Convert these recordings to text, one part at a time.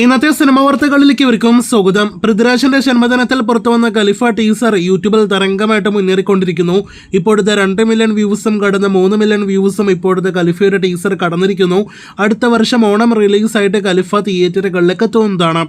ഇന്നത്തെ സിനിമാ വാർത്തകളിലേക്ക് ഇവർക്കും സ്വാഗതം. പൃഥ്വിരാജിന്റെ ജന്മദിനത്തിൽ പുറത്തുവന്ന ഖലീഫ ടീസർ യൂട്യൂബിൽ തരംഗമായിട്ട് മുന്നേറിക്കൊണ്ടിരിക്കുന്നു. ഇപ്പോഴത്തെ 2 മില്യൺ വ്യൂസും കടന്ന് 3 മില്യൺ വ്യൂസും ഇപ്പോഴത്തെ ഖലീഫയുടെ ടീസർ കടന്നിരിക്കുന്നു. അടുത്ത വർഷം ഓണം റിലീസായിട്ട് ഖലീഫ തിയേറ്ററുകളിലേക്ക് എത്തുന്നതാണ്.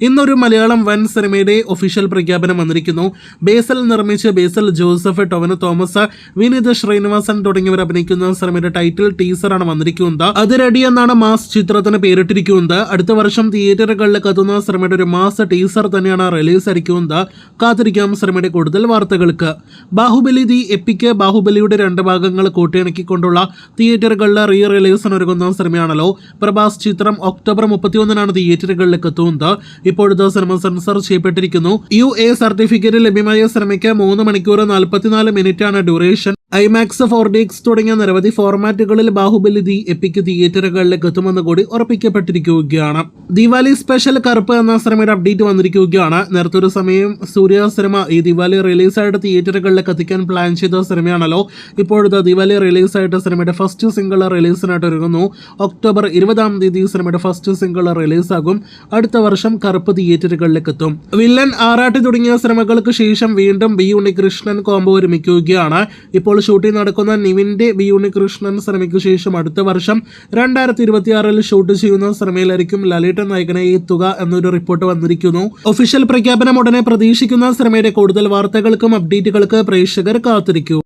ഇന്നൊരു മലയാളം വൻ സിനിമയുടെ ഒഫീഷ്യൽ പ്രഖ്യാപനം വന്നിരിക്കുന്നു. ബേസൽ നിർമ്മിച്ച് ബേസൽ ജോസഫ്, ടൊവിനോ തോമസ്, വിനീത് ശ്രീനിവാസൻ തുടങ്ങിയവർ അഭിനയിക്കുന്ന സിനിമയുടെ ടൈറ്റിൽ ടീസറാണ് വന്നിരിക്കുന്നത്. അത് റെഡി എന്നാണ് മാസ് ചിത്രത്തിന് പേരിട്ടിരിക്കുന്നത്. അടുത്ത വർഷം തിയേറ്ററുകളിലേക്ക് എത്തുന്ന സിനിമയുടെ ഒരു മാസ ടീസർ തന്നെയാണ് റിലീസ് ആയിരിക്കുന്നത്. കാത്തിരിക്കാം സിനിമയുടെ കൂടുതൽ വാർത്തകൾക്ക്. ബാഹുബലി ദി എപ്പിക്ക് ബാഹുബലിയുടെ 2 ഭാഗങ്ങൾ കൂട്ടിയിണക്കിക്കൊണ്ടുള്ള തിയേറ്ററുകളിലെ റിലീസിന് ഒരുങ്ങുന്ന സിനിമയാണല്ലോ. പ്രഭാസ് ചിത്രം ഒക്ടോബർ 31 തിയേറ്ററുകളിലേക്ക് എത്തുന്നത്. ഇപ്പോഴത്തെ സിനിമ സെൻസർ ചെയ്യപ്പെട്ടിരിക്കുന്നു. UA സർട്ടിഫിക്കറ്റ് ലഭ്യമായ സിനിമയ്ക്ക് 3 മണിക്കൂർ 44 മിനിറ്റാണ് ഡ്യൂറേഷൻ. IMAX 4DX തുടങ്ങിയ നിരവധി ഫോർമാറ്റുകളിൽ ബാഹുബലി ദി എപ്പിക്ക് തിയേറ്ററുകളിലേക്ക് എത്തുമെന്ന് കൂടി ഉറപ്പിക്കപ്പെട്ടിരിക്കുകയാണ്. ദിവാലി സ്പെഷ്യൽ കറുപ്പ് എന്ന സിനിമയുടെ അപ്ഡേറ്റ് വന്നിരിക്കുകയാണ്. നേരത്തൊരു സമയം സൂര്യ സിനിമ ഈ ദിവാലി റിലീസായിട്ട് തിയേറ്ററുകളിലേക്ക് എത്തിക്കാൻ പ്ലാൻ ചെയ്ത സിനിമയാണല്ലോ. ഇപ്പോഴത്തെ ദിവാലി റിലീസായിട്ട് സിനിമയുടെ ഫസ്റ്റ് സിംഗിൾ റിലീസിനായിട്ട് ഒരുങ്ങുന്നു. ഒക്ടോബർ 20 സിനിമയുടെ ഫസ്റ്റ് സിംഗിൾ റിലീസാകും. അടുത്ത വർഷം കറുപ്പ് തിയേറ്ററുകളിലേക്ക് എത്തും. വില്ലൻ, ആറാട്ട് തുടങ്ങിയ സിനിമകൾക്ക് ശേഷം വീണ്ടും ബി ഉണ്ണികൃഷ്ണൻ കോംബോ ഒരുമിക്കുകയാണ്. ഇപ്പോൾ ഷൂട്ടിംഗ് നടക്കുന്ന നിവിന്റെ ബി ഉണ്ണികൃഷ്ണൻ സിനിമയ്ക്ക് ശേഷം അടുത്ത വർഷം 2026 ഷൂട്ട് ചെയ്യുന്ന സിനിമയിലായിരിക്കും ലാലേട്ടൻ നായകനായി എത്തുക എന്നൊരു റിപ്പോർട്ട് വന്നിരിക്കുന്നു. ഒഫീഷ്യൽ പ്രഖ്യാപനം ഉടനെ പ്രതീക്ഷിക്കുന്ന സിനിമയുടെ കൂടുതൽ വാർത്തകൾക്കും അപ്ഡേറ്റുകൾക്ക് പ്രേക്ഷകർ കാത്തിരിക്കൂ.